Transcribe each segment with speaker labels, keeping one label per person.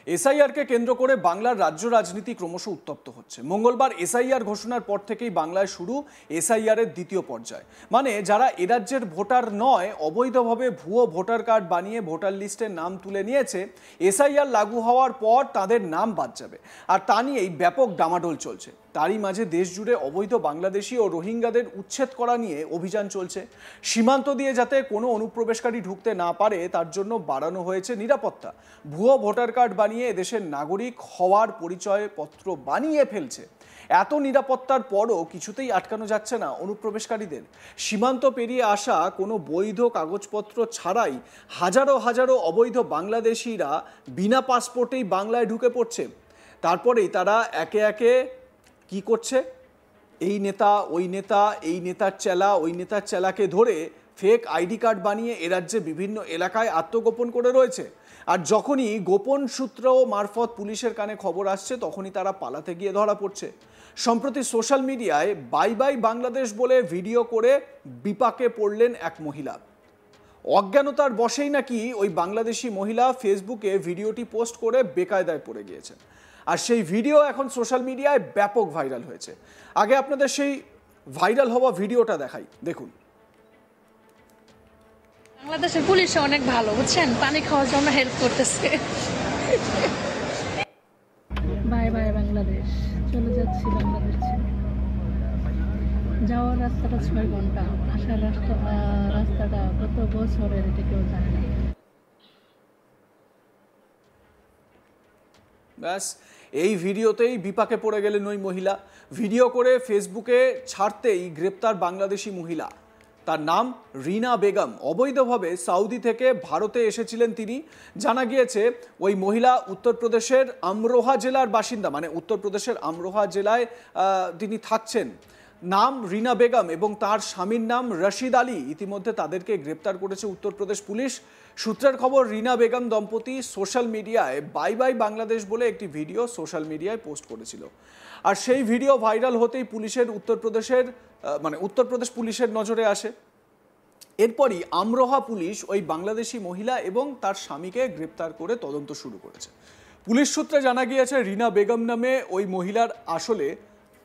Speaker 1: এসআইআরকে কেন্দ্র করে বাংলার রাজ্য রাজনীতি ক্রমশ উত্তপ্ত হচ্ছে। মঙ্গলবার এসআইআর ঘোষণার পর থেকেই বাংলায় শুরু এসআইআরের দ্বিতীয় পর্যায়। মানে যারা এ রাজ্যের ভোটার নয়, অবৈধভাবে ভুয়ো ভোটার কার্ড বানিয়ে ভোটার লিস্টে নাম তুলে নিয়েছে, এসআইআর লাগু হওয়ার পর তাদের নাম বাদ যাবে। আর তা নিয়েই ব্যাপক ডামাডোল চলছে। তারই মাঝে দেশ জুড়ে অবৈধ বাংলাদেশি ও রোহিঙ্গাদের উচ্ছেদ করা নিয়ে অভিযান চলছে। সীমান্ত দিয়ে যাতে কোনো অনুপ্রবেশকারী ঢুকতে না পারে তার জন্য বাড়ানো হয়েছে নিরাপত্তা। ভুয়ো ভোটার কার্ড বানিয়ে এদেশের নাগরিক হওয়ার পরিচয়পত্র বানিয়ে ফেলছে। এত নিরাপত্তার পরও কিছুতেই আটকানো যাচ্ছে না অনুপ্রবেশকারীদের। সীমান্ত পেরিয়ে আসা কোনো বৈধ কাগজপত্র ছাড়াই হাজারো হাজারো অবৈধ বাংলাদেশিরা বিনা পাসপোর্টেই বাংলায় ঢুকে পড়ছে। তারপরেই তারা একে একে কি করছে, এই নেতা ওই নেতা, এই নেতার চেলা ওই নেতার চেলাকে ধরে ফেক আইডি কার্ড বানিয়ে এ রাজ্যে বিভিন্ন এলাকায় আত্মগোপন করে রয়েছে। আর যখনই গোপন সূত্র মারফত পুলিশের কানে খবর আসছে তখনই তারা পালাতে গিয়ে ধরা পড়ছে। সম্প্রতি সোশ্যাল মিডিয়ায় বাই বাই বাংলাদেশ বলে ভিডিও করে বিপাকে পড়লেন এক মহিলা। অজ্ঞানতার বশেই নাকি ওই বাংলাদেশি মহিলা ফেসবুকে ভিডিওটি পোস্ট করে বেকায়দায় পড়ে গিয়েছেন। আর সেই ভিডিও এখন সোশ্যাল মিডিয়ায় ব্যাপক ভাইরাল হয়েছে। আগে আপনাদের সেই ভাইরাল হওয়া ভিডিওটা দেখাই, দেখুন।
Speaker 2: বাংলাদেশের পুলিশ অনেক ভালো, বুঝছেন, পানি খাওয়ার জন্য হেল্প করতেছে।
Speaker 3: বাই বাই বাংলাদেশ, চলে যাচ্ছি বাংলাদেশ ছেড়ে। যাওয়ার রাস্তাটা 6 ঘন্টা, আসার রাস্তাটা কত বছরের এটা কেউ জানে না।
Speaker 1: ব্যাস, এই ভিডিওতেই বিপাকে পড়ে গেলেন ওই মহিলা। ভিডিও করে ফেসবুকে ছাড়তেই গ্রেপ্তার বাংলাদেশি মহিলা। তার নাম রিনা বেগম। অবৈধভাবে সৌদি থেকে ভারতে এসেছিলেন তিনি। জানা গিয়েছে ওই মহিলা উত্তরপ্রদেশের আমরোহা জেলার বাসিন্দা, মানে উত্তরপ্রদেশের আমরোহা জেলায় তিনি থাকছেন। নাম রিনা বেগম এবং তার স্বামীর নাম রশিদ আলী। ইতিমধ্যে তাদেরকে গ্রেপ্তার করেছে উত্তরপ্রদেশ পুলিশ। সূত্রের খবর, রিনা বেগম দম্পতি সোশ্যাল মিডিয়ায় বাই বাই বাংলাদেশ বলে একটি ভিডিও সোশ্যাল মিডিয়ায় পোস্ট করেছিল। আর সেই ভিডিও ভাইরাল হতেই উত্তরপ্রদেশ পুলিশের নজরে আসে। এরপরই আমরোহা পুলিশ ওই বাংলাদেশি মহিলা এবং তার স্বামীকে গ্রেপ্তার করে তদন্ত শুরু করেছে। পুলিশ সূত্রে জানা গিয়েছে রিনা বেগম নামে ওই মহিলার আসলে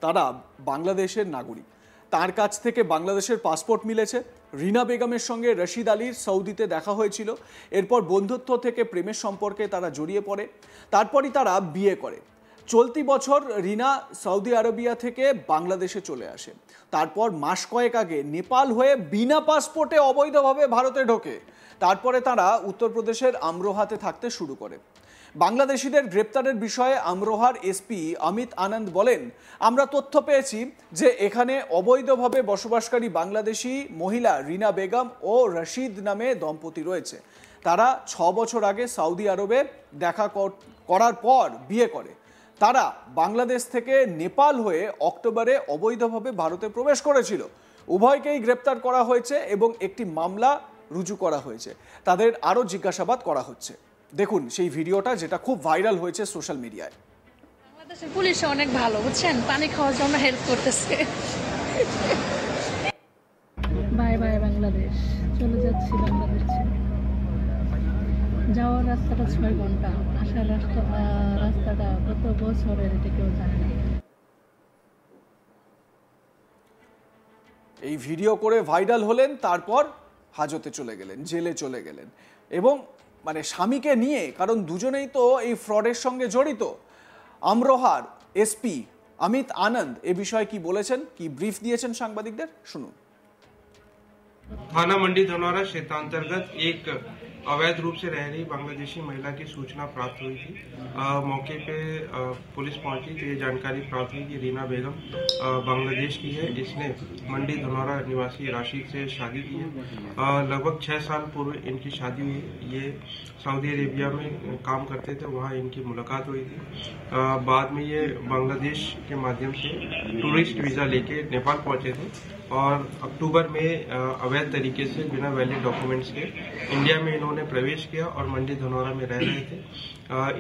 Speaker 1: তারা বাংলাদেশের নাগরিক। তার কাছ থেকে বাংলাদেশের পাসপোর্ট মিলেছে। রিনা বেগমের সঙ্গে রশিদ আলীর সৌদিতে দেখা হয়েছিল। এরপর বন্ধুত্ব থেকে প্রেমের সম্পর্কে তারা জড়িয়ে পড়ে। তারপরই তারা বিয়ে করে। চলতি বছর রিনা সৌদি আরবিয়া থেকে বাংলাদেশে চলে আসে। তারপর মাস কয়েক আগে নেপাল হয়ে বিনা পাসপোর্টে অবৈধভাবে ভারতে ঢোকে। তারপরে তারা উত্তরপ্রদেশের আমরোহাতে থাকতে শুরু করে। বাংলাদেশিদের গ্রেপ্তারের বিষয়ে আমরোহার এসপি অমিত আনন্দ বলেন, আমরা তথ্য পেয়েছি যে এখানে অবৈধভাবে বসবাসকারী বাংলাদেশি মহিলা রিনা বেগম ও রশিদ নামে দম্পতি রয়েছে। তারা 6 বছর আগে সৌদি আরবে দেখা করার পর বিয়ে করে। তারা বাংলাদেশ থেকে নেপাল হয়ে অক্টোবরে অবৈধভাবে ভারতে প্রবেশ করেছিল। উভয়কেই গ্রেপ্তার করা হয়েছে এবং একটি মামলা রুজু করা হয়েছে। তাদের আরও জিজ্ঞাসাবাদ করা হচ্ছে। দেখুন সেই ভিডিওটা, যেটা খুব ভাইরাল হয়েছে সোশ্যাল মিডিয়ায়।
Speaker 2: বাংলাদেশের পুলিশ অনেক ভালো, বুঝছেন, পানি খাওয়ার জন্য হেল্প করতেছে।
Speaker 3: বাই বাই বাংলাদেশ, চলে যাচ্ছি বাংলাদেশ ছেড়ে। যাওয়ার রাস্তাটা 6 ঘন্টা, আসার রাস্তাটা কত বছরের এটা কেউ জানে না।
Speaker 1: এই ভিডিও করে ভাইরাল হলেন, তারপর হাজতে চলে গেলেন, জেলে চলে গেলেন এবং স্বামীকে নিয়ে, কারণ দুজনেই তো এই ফ্রডের সঙ্গে জড়িত। আমরোহার এসপি অমিত আনন্দ এ বিষয়ে কি বলেছেন, কি ব্রিফ দিয়েছেন সাংবাদিকদের, শুনুন।
Speaker 4: थाना मंडी धनौरा क्षेत्रांतर्गत एक अवैध रूप से रह रही बांग्लादेशी महिला की सूचना प्राप्त हुई थी। मौके पे पुलिस पहुंची तो ये जानकारी प्राप्त हुई कि रीना बेगम बांग्लादेश की है। इसने मंडी धनौरा निवासी राशिद से शादी की है। लगभग 6 साल पूर्व इनकी शादी हुई। ये सऊदी अरेबिया में काम करते थे, वहाँ इनकी मुलाकात हुई थी। बाद में ये बांग्लादेश के माध्यम से टूरिस्ट वीज़ा लेके नेपाल पहुंचे थे और अक्टूबर में अवैध तरीके से बिना वैलिड डॉक्यूमेंट्स के इंडिया में इन्होंने प्रवेश किया और मंडी धनौरा में रह रहे थे।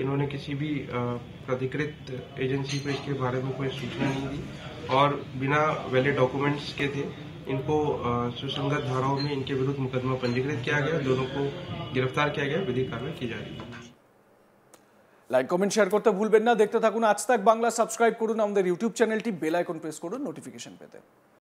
Speaker 4: इन्होंने किसी भी प्राधिकृत एजेंसी पे इसके बारे में कोई सूचना नहीं दी और बिना वैलिड डॉक्यूमेंट्स के थे। इनको सुसंगत धाराओं में इनके विरुद्ध मुकदमा पंजीकृत किया गया। दोनों को गिरफ्तार किया गया। विधिक कार्रवाई की जा रही है।
Speaker 1: লাইক কমেন্ট শেয়ার করতে ভুলবেন না। দেখতে থাকুন আজ তাক বাংলা, সাবস্ক্রাইব করুন আমাদের ইউটিউব চ্যানেলটি, বেল আইকন প্রেস করুন নোটিফিকেশন পেতে।